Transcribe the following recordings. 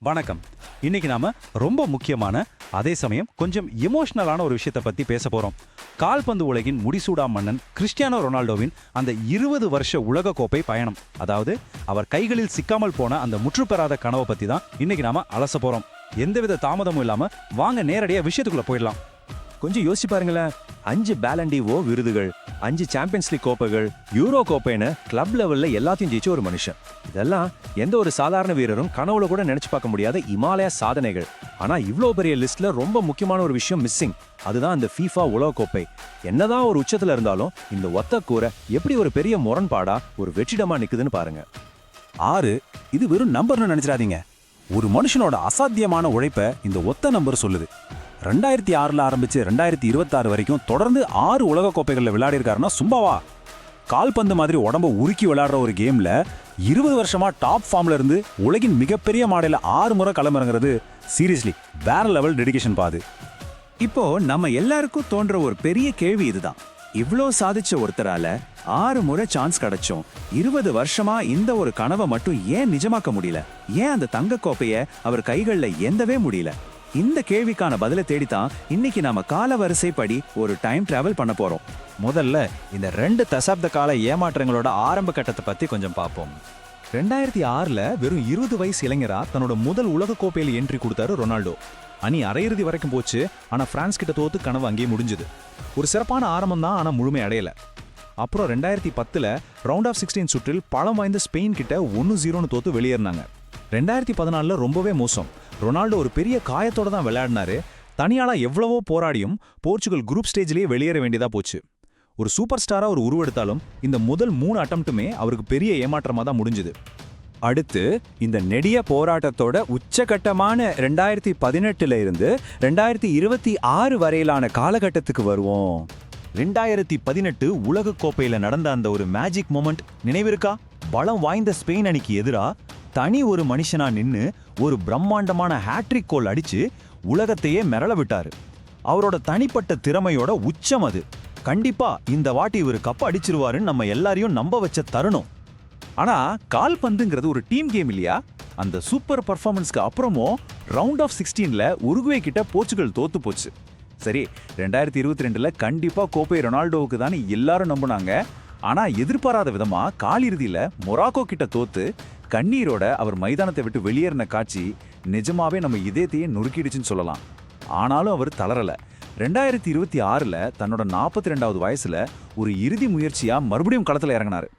வணக்கம். இன்னைக்கு நாம ரொம்ப முக்கியமான அதே சமயம் கொஞ்சம் எமோஷனலான ஒரு விஷயத்தை பத்தி பேச போறோம். கால்பந்து உலகின் முடிசூடா மன்னன் கிறிஸ்டியானோ ரொனால்டோவின் அந்த 20 வருஷ உலகக்கோப்பை பயணம், அதாவது அவர் கைகளில் சிக்காமல் போன அந்த முற்றுப்பெறாத கனவை பத்தி தான் இன்னைக்கு நாம அலச போறோம். எந்தவித தாமதமும் இல்லாம வாங்க நேரடியா விஷயத்துக்குள்ள போயிடலாம். கொஞ்சம் யோசிச்சு பாருங்களேன். 5 பேலண்டிவோ விருதுகள், 5 சாம்பியன்ஸ் லீக் கோப்பைகள், யூரோ கோப்பைன்னு கிளப் லெவல்ல எல்லாத்தையும் ஜெயிச்ச ஒரு மனுஷன். இதெல்லாம் எந்த ஒரு சாதாரண வீரரும் கனவுல கூட நினைச்சு பார்க்க முடியாத இமாலய சாதனைகள். ஆனா இவ்ளோ பெரிய லிஸ்ட்ல ரொம்ப முக்கியமான ஒரு விஷயம் மிஸ்ஸிங். அதுதான் இந்த FIFA உலக கோப்பை. என்னதான் ஒரு உச்சத்துல இருந்தாலும் இந்த ஒத்த கூரை எப்படி ஒரு பெரிய முரண்பாடா ஒரு வெற்றிடமா நிக்குதுன்னு பாருங்க. 6 இது வெறும் நம்பர்னு நினைச்சிடாதீங்க. ஒரு மனுஷனோட அசாத்தியமான உழைப்ப இந்த ஒத்த நம்பர் சொல்லுது. 2006 ஆரம்பிச்சு 2026 வரைக்கும் தொடர்ந்து 6 உலக கோப்பைகளில் விளையாடி இருக்காருன்னா சும்மாவா? கால்பந்து மாதிரி உடம்ப உருக்கி விளையாடுற ஒரு கேம்ல 20 வருஷமா டாப் ஃபார்ம்ல இருந்து உலகின் மிகப்பெரிய மாடல 6 முறை களமிறங்குறது சீரியஸ்லி வேற லெவல் டெடிகேஷன் பாது. இப்போ நம்ம எல்லாருக்கும் தோன்ற ஒரு பெரிய கேள்வி இதுதான். இவ்ளோ சாதிச்ச ஒருத்தரால 6 முறை சான்ஸ் கிடைச்சோம், 20 வருஷமா இந்த ஒரு கனவை மட்டும் ஏன் நிஜமாக்க முடியல? ஏன் அந்த தங்க கோப்பைய அவர் கைகள்ல எந்தவே முடியல? இந்த கேள்விக்கான பதிலை தேடித்தான் இன்னைக்கு நாம கால வரிசைப்படி ஒரு டைம் டிராவல் பண்ண போறோம். முதல்ல இந்த 2 தசாப்த கால ஏமாற்றங்களோட ஆரம்ப கட்டத்தை பத்தி கொஞ்சம் பார்ப்போம். 2006ல வெறும் 20 வயசு இளைஞரா தன்னோட முதல் உலக கோப்பையில என்ட்ரி கொடுத்தாரு ரொனால்டோ. அணி அரையிறுதி வரைக்கும் போச்சு, ஆனா பிரான்ஸ் கிட்ட தோத்து கனவு அங்கேயே முடிஞ்சது. ஒரு சிறப்பான ஆரம்பம் தான், ஆனா முழுமை அடையல. அப்புறம் 2010ல ரவுண்ட் ஆஃப் 16 சுற்றில் பலம் வாய்ந்த ஸ்பெயின் கிட்ட 1-0ன்னு தோத்து வெளியேறினாங்க. 2014ல ரொம்பவே மோசம். ரொனால்டோ ஒரு பெரிய காயத்தோட தான் விளையாடினாரு. தனியாளா எவ்வளவோ போராடியும் போர்ச்சுகல் குரூப் ஸ்டேஜ்லயே வெளியேற வேண்டியதா போச்சு. ஒரு சூப்பர் ஸ்டாரா ஒரு உருவெடுத்தாலும் இந்த முதல் 3 அட்டம்ப்ட்டுமே அவருக்கு பெரிய ஏமாற்றமா தான் முடிஞ்சது. அடுத்து இந்த நெடிய போராட்டத்தோட உச்சகட்டமான 2018ல இருந்து 2026 வரையிலான காலகட்டத்துக்கு வருவோம். 2018 உலக கோப்பையில நடந்த அந்த ஒரு மேஜிக் மொமெண்ட் நினைவிருக்கா? பலம் வாய்ந்த ஸ்பெயின் அணிக்கு எதிரா தனி ஒரு மனுஷனா நின்னு ஒரு பிரம்மாண்டமான ஹேட்ரிக் கோல் அடிச்சு உலகத்தையே மிரள விட்டாரு. அவரோட தனிப்பட்ட திறமையோட உச்சம் அது. கண்டிப்பா இந்த வாட்டி இவர் கப் அடிச்சிருவாருன்னு நம்ம எல்லாரையும் நம்ப வச்ச தருணம். ஆனா கால்பந்துங்கிறது ஒரு டீம் கேம் இல்லையா? அந்த சூப்பர் பர்ஃபார்மன்ஸ்க்கு அப்புறமும் ரவுண்ட் ஆஃப் 16ல உருகுவே கிட்ட போர்ச்சுகல் தோத்து போச்சு. சரி, 2022ல கண்டிப்பா கோப்பை ரொனால்டோவுக்கு தான் எல்லாரும் நம்புனாங்க. ஆனா எதிர்பாராத விதமா காலிறுதியில மொராக்கோ கிட்ட தோத்து கண்ணீரோட அவர் மைதானத்தை விட்டு வெளியேறின காட்சி நிஜமாவே நம்ம இதயத்தையே நொறுக்கிடுச்சுன்னு சொல்லலாம். ஆனாலும் அவர் தளரல. 2026ல தன்னோட 42வது வயசுல ஒரு இறுதி முயற்சியா மறுபடியும் களத்துல இறங்கினாரு.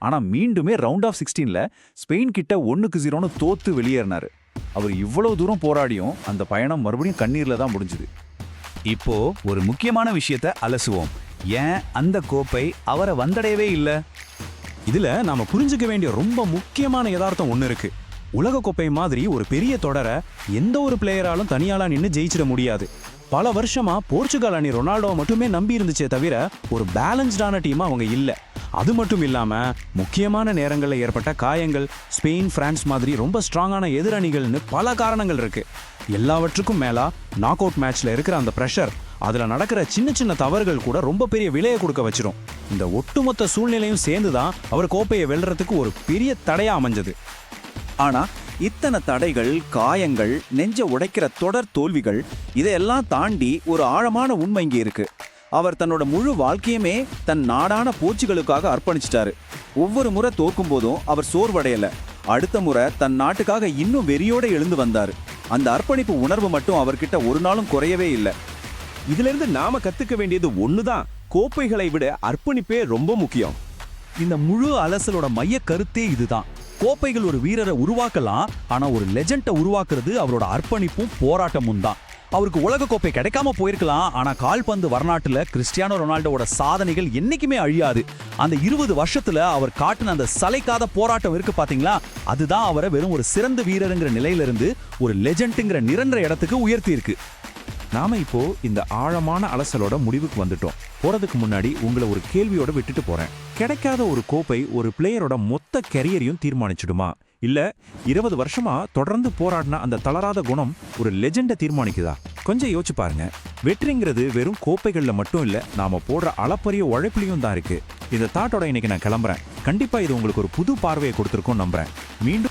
ஆனா மீண்டுமே ரவுண்ட் ஆஃப் 16ல ஸ்பெயின் கிட்ட 1-0ன்னு தோத்து வெளியேறினாரு. அவர் இவ்வளவு தூரம் போராடியும் அந்த பயணம் மறுபடியும் கண்ணீர்ல தான் முடிஞ்சுது. இப்போ ஒரு முக்கியமான விஷயத்தை அலசுவோம். ஏன் அந்த கோப்பை அவரை வந்தடையவே இல்லை? இதுல நாம புரிஞ்சுக்க வேண்டிய ரொம்ப முக்கியமான யதார்த்தம் ஒண்ணு இருக்கு. உலக கோப்பை மாதிரி ஒரு பெரிய தொடரை எந்த ஒரு பிளேயராலும் தனியாளா நின்று ஜெயிச்சிட முடியாது. பல வருஷமா போர்ச்சுகல் அணி ரொனால்டோ மட்டுமே நம்பி இருந்துச்சே தவிர ஒரு பேலன்ஸ்டான டீமா அவங்க இல்ல. அது மட்டும் இல்லாம முக்கியமான நேரங்களில் ஏற்பட்ட காயங்கள், ஸ்பெயின், பிரான்ஸ் மாதிரி ரொம்ப ஸ்ட்ராங்கான எதிரணிகள்னு பல காரணங்கள் இருக்கு. எல்லாவற்றுக்கும் மேலா நாக் அவுட் மேட்ச்ல இருக்கிற அந்த பிரஷர், அதுல நடக்கிற சின்ன சின்ன தவறுகள் கூட ரொம்ப பெரிய விலையை கொடுக்க வச்சிரும். இந்த ஒட்டுமொத்த சூழ்நிலையும் சேர்ந்துதான் அவர் கோப்பையை வெல்றதுக்கு ஒரு பெரிய தடையா அமைஞ்சது. ஆனா இத்தனை தடைகள், காயங்கள், நெஞ்ச உடைக்கிற தொடர் தோல்விகள், இதையெல்லாம் தாண்டி ஒரு ஆழமான உண்மை இங்கே இருக்கு. அவர் தன்னோட முழு வாழ்க்கையுமே தன் நாடான போர்ச்சுகலுக்காக அர்ப்பணிச்சிட்டாரு. ஒவ்வொரு முறை தோக்கும் போதும் அவர் சோர்வடையல. அடுத்த முறை தன் நாட்டுக்காக இன்னும் வெறியோட எழுந்து வந்தாரு. அந்த அர்ப்பணிப்பு உணர்வு மட்டும் அவர்கிட்ட ஒரு நாளும் குறையவே இல்லை. இதுல இருந்து நாம கத்துக்க வேண்டியது ஒண்ணுதான், கோப்பைகளை விட அர்ப்பணிப்பே ரொம்ப முக்கியம். இந்த முழு அலசலோட மைய கருத்தே இதுதான். கோப்பைகள் ஒரு வீரரை உருவாக்கலாம், ஆனா ஒரு லெஜெண்டை உருவாக்குறது அவரோட அர்ப்பணிப்பும் போராட்டமும் தான். அவருக்கு உலக கோப்பை கிடைக்காம போயிருக்கலாம், ஆனா கால்பந்து வரலாற்றுல கிறிஸ்டியானோ ரொனால்டோவோட சாதனைகள் என்னைக்குமே அழியாது. அந்த 20 வருஷத்துல அவர் காட்டின அந்த சளைக்காத போராட்டம் இருக்கு பாத்தீங்களா, அதுதான் அவரை வெறும் ஒரு சிறந்த வீரருங்கிற நிலையிலிருந்து ஒரு லெஜெண்டுங்கிற நிரந்தர இடத்துக்கு உயர்த்தி இருக்கு. நாம இப்போ இந்த ஆழமான அலசலோட முடிவுக்கு வந்துட்டோம். போறதுக்கு முன்னாடி உங்களை ஒரு கேள்வியோட விட்டுட்டு போறேன். கிடைக்காத ஒரு கோப்பை ஒரு பிளேயரோட மொத்த கெரியரையும் தீர்மானிச்சிடுமா? இல்ல 20 வருஷமா தொடர்ந்து போராடின அந்த தளராத குணம் ஒரு லெஜெண்டை தீர்மானிக்குதா? கொஞ்சம் யோசிச்சு பாருங்க. வெற்றிங்கிறது வெறும் கோப்பைகள்ல மட்டும் இல்ல, நாம போடுற அளப்பரிய உழைப்புலையும் தான் இருக்கு. இந்த தாட்டோட இன்னைக்கு நான் கிளம்புறேன். கண்டிப்பா இது உங்களுக்கு ஒரு புது பார்வையை கொடுத்துருக்கும் நம்புறேன். மீண்டும்